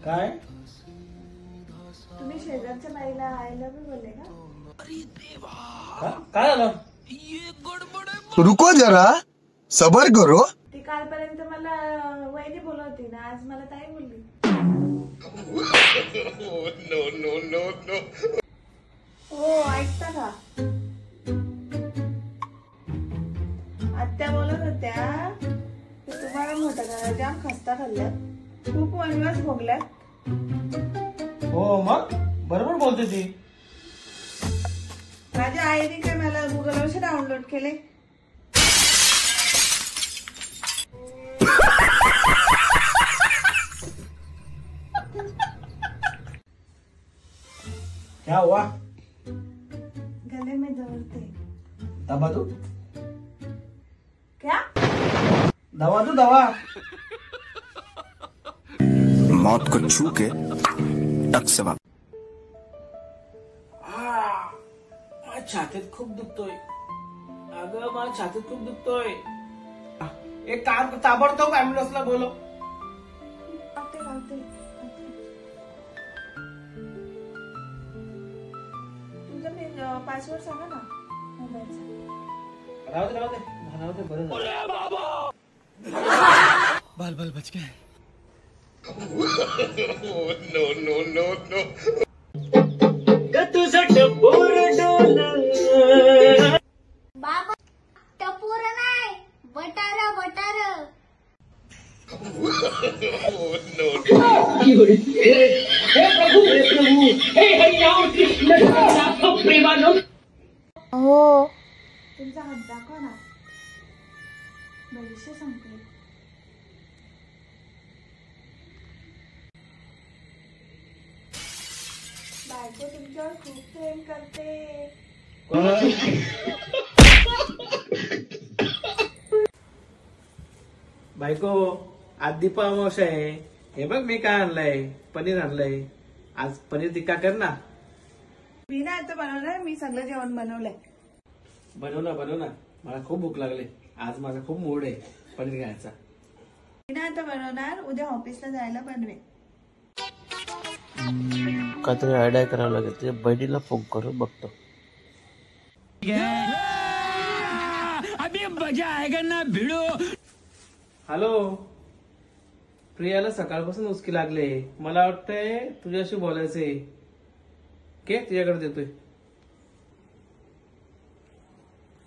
काय तुम्ही शेजारच्या बाईला आय लव्ह यू बोलले का? काय झालं? रुको जरा सबर करो. ती कालपर्यंत मला वहिनी बोलत होती ना, आज मला ताई बोलली. नो. हो ऐकता का? आत्या बोलत होत्या तुम्हाला मोठं करा, जाम खस्ता खाल्ल्यात, खूप वनवास भोगल्यात. हो मग बरोबर बोलते ती. माझ्या आईने काय मला गुगलवर डाउनलोड केले. क्या हुआ? गले में दर्द है. दवा दो. क्या? दवा दो दवा. मौत को छू के टक से वापस. माझ्या छातीत खूप दुखतोय. अगं माझ्या छातीत खूप दुखतोय. एक काम ताबडतोब ऍम्ब्युलन्सला बोलव. राहते. तुमचा पासवर्ड सांगा ना मोबाईलचा. राहू दे बरं झालं. बाल बाल बच गए. नो. बाबा टपोर नाही, बटारा बटार. हो तुमचा हात दाखवा ना, भविष्य सांगते. बायको तुमच्यावर खूप प्रेम करते. बायको आज दीपा अमावस्या आहे. हे बघ मी काय आणलंय, पनीर आणलंय. आज पनीर टिक्का कर ना. मी ना आता बनवणार, मी सगळं जेवण बनवलंय. बनव ना. मला खूप भूक लागली. आज माझा खूप मूड आहे पनीर खायचा. मी ना आता बनवणार, उद्या ऑफिसला जायला बनवे. काहीतरी आयडिया करावं लागेल. ते बहिणीला फोन करून बघतो. अभी मजा आएगा ना भिड़ो. हॅलो प्रियाला सकाळपासून उचकी लागले. मला वाटतंय तुझ्याशी बोलायचंय. के तुझ्याकडे देतोय.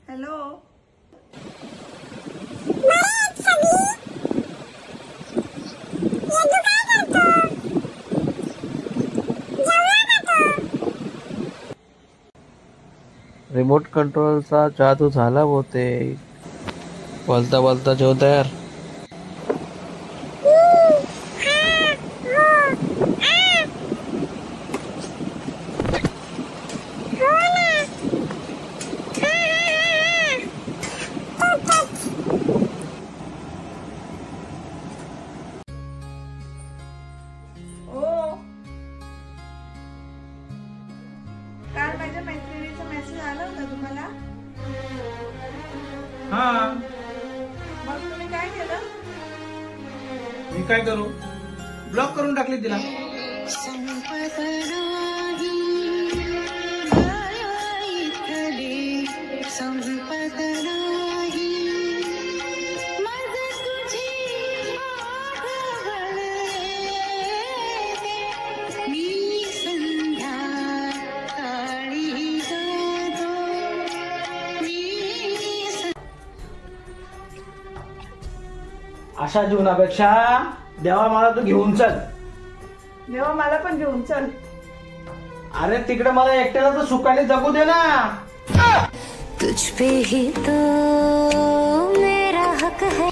हॅलो रिमोट कंट्रोलचा जादू झाला होते. बोलता बोलता जेव तयार. काल माझ्या मैत्रिणीचा मेसेज आला होता तुम्हाला. हा मग तुम्ही काय केलं? मी काय करू? ब्लॉक करून टाकली तिला. अशा जीवनापेक्षा देवा मला तू घेऊन चल. जेव्हा मला पण घेऊन चल. अरे तिकडे मला एकट्याला तर सुखाने जगू दे ना. तुझ पे ही तो मेरा हक है.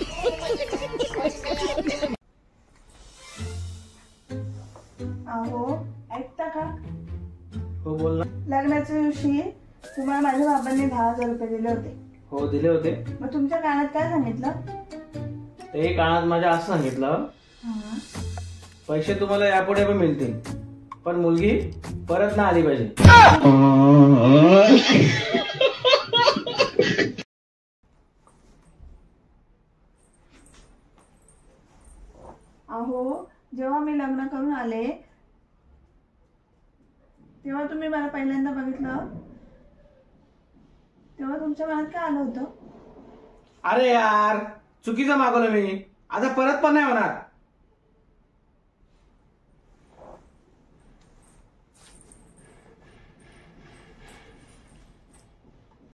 अहो ऐकता का? हो बोल ना. लग्नाच्या दिवशी तुम्हाला माझ्या बाबांनी 10,000 रुपये दिले होते. हो दिले होते. मग तुमच्या कानात काय सांगितलं? ते कानात माझ्या असं सांगितलं, पैसे तुम्हाला यापुढे पण मिळतील, पण मुलगी परत ना आली पाहिजे. अहो जेव्हा मी लग्न करून आले तेव्हा तुम्ही मला पहिल्यांदा बघितलं तेव्हा तुमच्या मनात काय आलं होतं? अरे यार चुकीचं मागवलं मी, आता परत पण नाही होणार.